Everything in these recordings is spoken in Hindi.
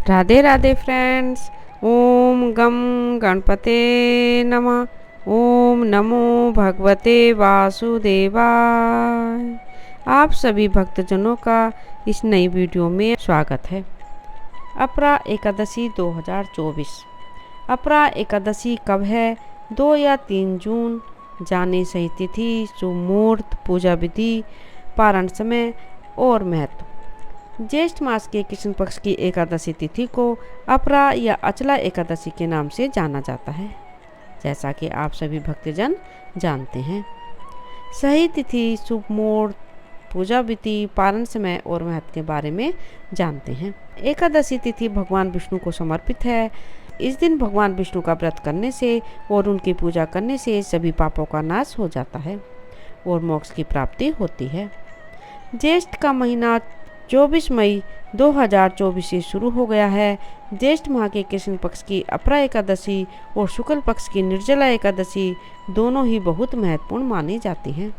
राधे राधे फ्रेंड्स। ओम गम गणपते नमः। ओम नमो भगवते वासुदेवाय। आप सभी भक्तजनों का इस नई वीडियो में स्वागत है। अपरा एकादशी 2024। अपरा एकादशी कब है? 2 या 3 जून। जाने सही तिथि, शुभ मुहूर्त, पूजा विधि, पारण समय और महत्व। ज्येष्ठ मास के कृष्ण पक्ष की एकादशी तिथि को अपरा या अचला एकादशी के नाम से जाना जाता है, जैसा कि आप सभी भक्तजन जानते हैं। सही तिथि, शुभ मुहूर्त, पूजा विधि, पारण समय और महत्व के बारे में जानते हैं। एकादशी तिथि भगवान विष्णु को समर्पित है। इस दिन भगवान विष्णु का व्रत करने से और उनकी पूजा करने से सभी पापों का नाश हो जाता है और मोक्ष की प्राप्ति होती है। ज्येष्ठ का महीना 24 मई 2024 से शुरू हो गया है। ज्येष्ठ माह के कृष्ण पक्ष की अपरा एकादशी और शुक्ल पक्ष की निर्जला एकादशी दोनों ही बहुत महत्वपूर्ण मानी जाती हैं।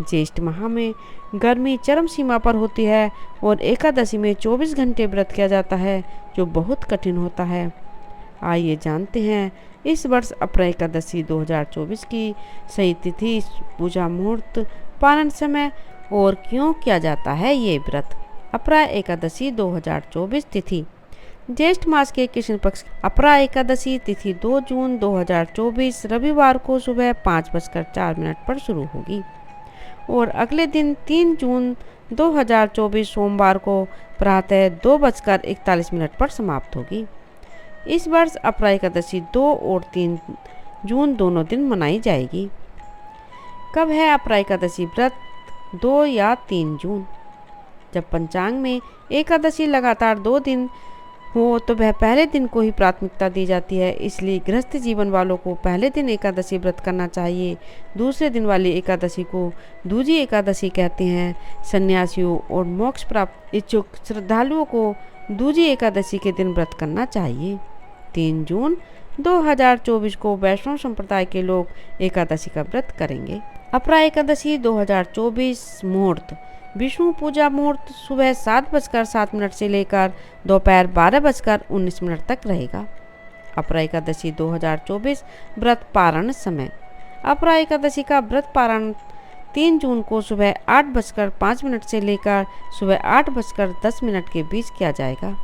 ज्येष्ठ माह में गर्मी चरम सीमा पर होती है और एकादशी में 24 घंटे व्रत किया जाता है, जो बहुत कठिन होता है। आइए जानते हैं इस वर्ष अपरा एकादशी 2024 की सही तिथि, पूजा मुहूर्त, पारण समय और क्यों किया जाता है ये व्रत। अपरा एकादशी 2024 तिथि। ज्येष्ठ मास के कृष्ण पक्ष अपरा एकादशी तिथि 2 जून 2024 रविवार को सुबह 5:04 पर शुरू होगी और अगले दिन 3 जून 2024 सोमवार को प्रातः 2:41 पर समाप्त होगी। इस वर्ष अपरा एकादशी 2 और 3 जून दोनों दिन मनाई जाएगी। कब है अपरा एकादशी व्रत? 2 या 3 जून। जब पंचांग में एकादशी लगातार 2 दिन हो तो वह पहले दिन को ही प्राथमिकता दी जाती है, इसलिए गृहस्थ जीवन वालों को पहले दिन एकादशी व्रत करना चाहिए। दूसरे दिन वाली एकादशी को दूजी एकादशी कहते हैं। सन्यासियों और मोक्ष प्राप्त इच्छुक श्रद्धालुओं को दूजी एकादशी के दिन व्रत करना चाहिए। 3 जून 2024 को वैष्णव संप्रदाय के लोग एकादशी का व्रत करेंगे। अपरा एकादशी 2024 मुहूर्त। विष्णु पूजा मुहूर्त सुबह 7:07 से लेकर दोपहर 12:19 तक रहेगा। अपरा एकादशी 2024 व्रत पारण समय। अपरा एकादशी का व्रत पारण 3 जून को सुबह 8:05 से लेकर सुबह 8:10 के बीच किया जाएगा।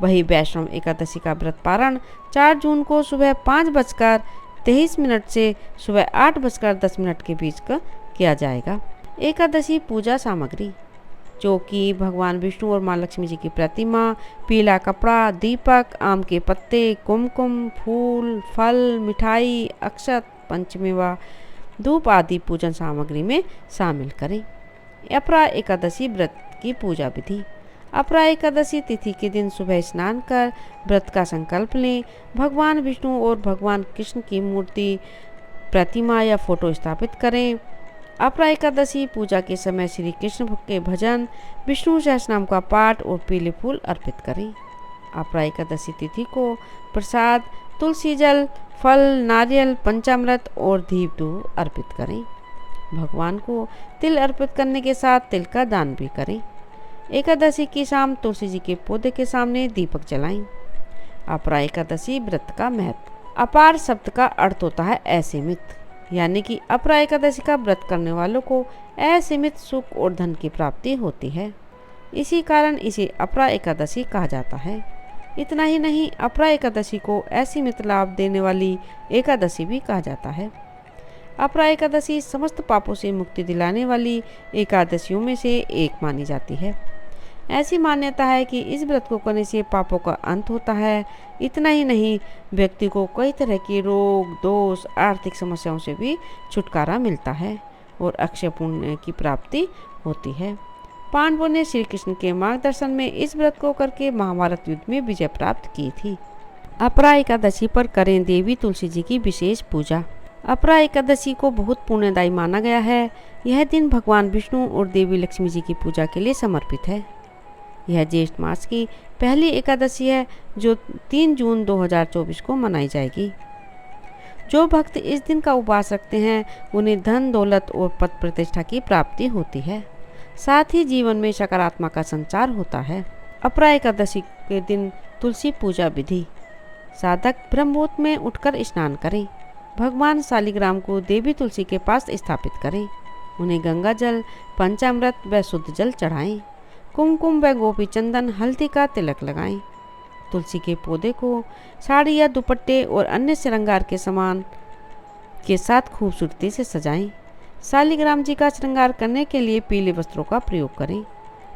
वही वैष्णव एकादशी का व्रत पारण 4 जून को सुबह 5:23 से सुबह 8:10 के बीच का किया जाएगा। एकादशी पूजा सामग्री, जो कि भगवान विष्णु और माँ लक्ष्मी जी की प्रतिमा, पीला कपड़ा, दीपक, आम के पत्ते, कुमकुम, फूल, फल, मिठाई, अक्षत, पंचमेवा, धूप आदि पूजन सामग्री में शामिल करें। अपरा एकादशी व्रत की पूजा विधि। अपरा एकादशी तिथि के दिन सुबह स्नान कर व्रत का संकल्प लें। भगवान विष्णु और भगवान कृष्ण की मूर्ति, प्रतिमा या फोटो स्थापित करें। अपरा एकादशी पूजा के समय श्री कृष्ण के भजन, विष्णु सहस्रनाम का पाठ और पीले फूल अर्पित करें। अपरा एकादशी तिथि को प्रसाद, तुलसी जल, फल, नारियल, पंचामृत और दीप धूप अर्पित करें। भगवान को तिल अर्पित करने के साथ तिल का दान भी करें। एकादशी की शाम तुलसी जी के पौधे के सामने दीपक जलाएं। अपरा एकादशी व्रत का महत्व। अपार शब्द का अर्थ होता है असीमित, यानी कि अपरा एकादशी का व्रत करने वालों को असीमित सुख और धन की प्राप्ति होती है। इसी कारण इसे अपरा एकादशी कहा जाता है। इतना ही नहीं, अपरा एकादशी को असीमित लाभ देने वाली एकादशी भी कहा जाता है। अपरा एकादशी समस्त पापों से मुक्ति दिलाने वाली एकादशियों में से एक मानी जाती है। ऐसी मान्यता है कि इस व्रत को करने से पापों का अंत होता है। इतना ही नहीं, व्यक्ति को कई तरह के रोग, दोष, आर्थिक समस्याओं से भी छुटकारा मिलता है और अक्षय पुण्य की प्राप्ति होती है। पांडवों ने श्री कृष्ण के मार्गदर्शन में इस व्रत को करके महाभारत युद्ध में विजय प्राप्त की थी। अपरा एकादशी पर करें देवी तुलसी जी की विशेष पूजा। अपरा एकादशी को बहुत पुण्यदायी माना गया है। यह दिन भगवान विष्णु और देवी लक्ष्मी जी की पूजा के लिए समर्पित है। यह ज्येष्ठ मास की पहली एकादशी है, जो 3 जून 2024 को मनाई जाएगी। जो भक्त इस दिन का उपवास रखते हैं उन्हें धन, दौलत और पद प्रतिष्ठा की प्राप्ति होती है। साथ ही जीवन में सकारात्मक का संचार होता है। अपरा एकादशी के दिन तुलसी पूजा विधि। साधक ब्रह्ममुहूर्त में उठकर स्नान करें। भगवान शालिग्राम को देवी तुलसी के पास स्थापित करें। उन्हें गंगा जल, पंचामृत व शुद्ध जल चढ़ाएं। कुमकुम व गोपी चंदन हल्दी का तिलक लगाएं। तुलसी के पौधे को साड़ी या दुपट्टे और अन्य श्रृंगार के सामान के साथ खूबसूरती से सजाएं। शालिग्राम जी का श्रृंगार करने के लिए पीले वस्त्रों का प्रयोग करें।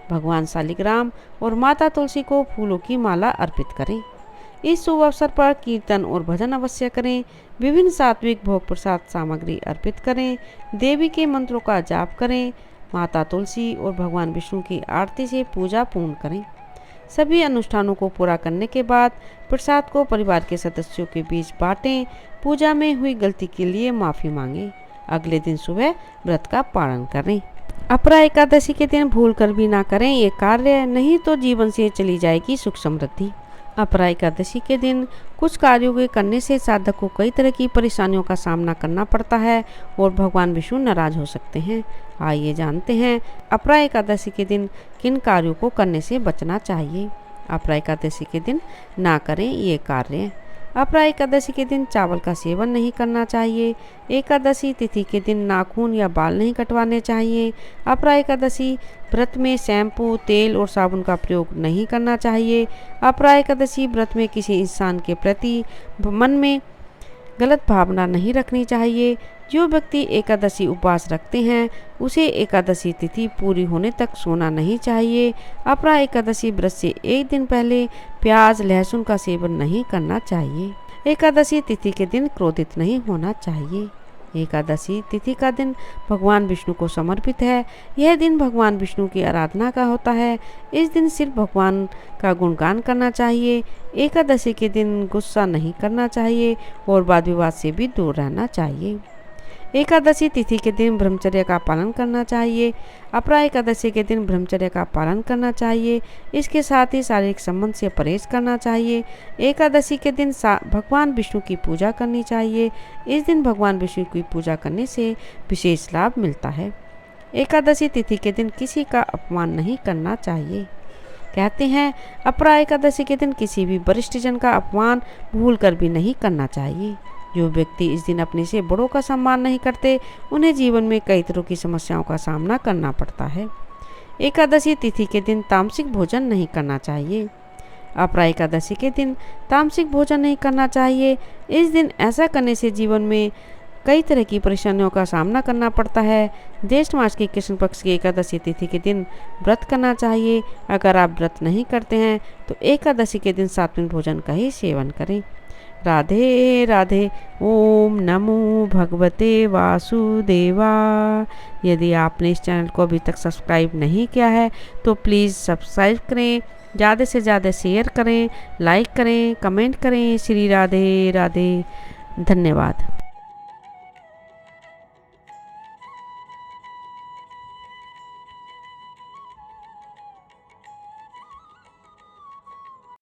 भगवान शालिग्राम और माता तुलसी को फूलों की माला अर्पित करें। इस शुभ अवसर पर कीर्तन और भजन अवश्य करें। विभिन्न सात्विक भोग प्रसाद सामग्री अर्पित करें। देवी के मंत्रों का जाप करें। माता तुलसी और भगवान विष्णु की आरती से पूजा पूर्ण करें। सभी अनुष्ठानों को पूरा करने के बाद प्रसाद को परिवार के सदस्यों के बीच बांटें। पूजा में हुई गलती के लिए माफ़ी मांगें। अगले दिन सुबह व्रत का पालन करें। अपरा एकादशी के दिन भूल कर भी ना करें ये कार्य, नहीं तो जीवन से चली जाएगी सुख समृद्धि। अपरा एकादशी के दिन कुछ कार्यों के करने से साधक को कई तरह की परेशानियों का सामना करना पड़ता है और भगवान विष्णु नाराज हो सकते हैं। आइए जानते हैं अपरा एकादशी के दिन किन कार्यों को करने से बचना चाहिए। अपरा एकादशी के दिन ना करें ये कार्य। अपरा एकादशी के दिन चावल का सेवन नहीं करना चाहिए। एकादशी तिथि के दिन नाखून या बाल नहीं कटवाने चाहिए। अपरा एकादशी व्रत में शैम्पू, तेल और साबुन का प्रयोग नहीं करना चाहिए। अपरा एकादशी व्रत में किसी इंसान के प्रति मन में गलत भावना नहीं रखनी चाहिए। जो व्यक्ति एकादशी उपवास रखते हैं उसे एकादशी तिथि पूरी होने तक सोना नहीं चाहिए। अपरा एकादशी व्रत से एक दिन पहले प्याज, लहसुन का सेवन नहीं करना चाहिए। एकादशी तिथि के दिन क्रोधित नहीं होना चाहिए। एकादशी तिथि का दिन भगवान विष्णु को समर्पित है। यह दिन भगवान विष्णु की आराधना का होता है। इस दिन सिर्फ भगवान का गुणगान करना चाहिए। एकादशी के दिन गुस्सा नहीं करना चाहिए और वाद विवाद से भी दूर रहना चाहिए। एकादशी तिथि के दिन ब्रह्मचर्य का पालन करना चाहिए। अपरा एकादशी के दिन ब्रह्मचर्य का पालन करना चाहिए। इसके साथ ही शारीरिक संबंध से परहेज करना चाहिए। एकादशी के दिन भगवान विष्णु की पूजा करनी चाहिए। इस दिन भगवान विष्णु की पूजा करने से विशेष लाभ मिलता है। एकादशी तिथि के दिन किसी का अपमान नहीं करना चाहिए। कहते हैं अपरा एकादशी के दिन किसी भी वरिष्ठ जन का अपमान भूल कर भी नहीं करना चाहिए। जो व्यक्ति इस दिन अपने से बड़ों का सम्मान नहीं करते उन्हें जीवन में कई तरह की समस्याओं का सामना करना पड़ता है। एकादशी तिथि के दिन तामसिक भोजन नहीं करना चाहिए। अपरा एकादशी के दिन तामसिक भोजन नहीं करना चाहिए। इस दिन ऐसा करने से जीवन में कई तरह की परेशानियों का सामना करना पड़ता है। ज्येष्ठ मास की कृष्ण पक्ष की एकादशी तिथि के दिन व्रत करना चाहिए। अगर आप व्रत नहीं करते हैं तो एकादशी के दिन सात्विक भोजन का ही सेवन करें। राधे राधे। ओम नमो भगवते वासुदेवा। यदि आपने इस चैनल को अभी तक सब्सक्राइब नहीं किया है तो प्लीज़ सब्सक्राइब करें, ज़्यादा से ज़्यादा शेयर करें, लाइक करें, कमेंट करें। श्री राधे राधे। धन्यवाद।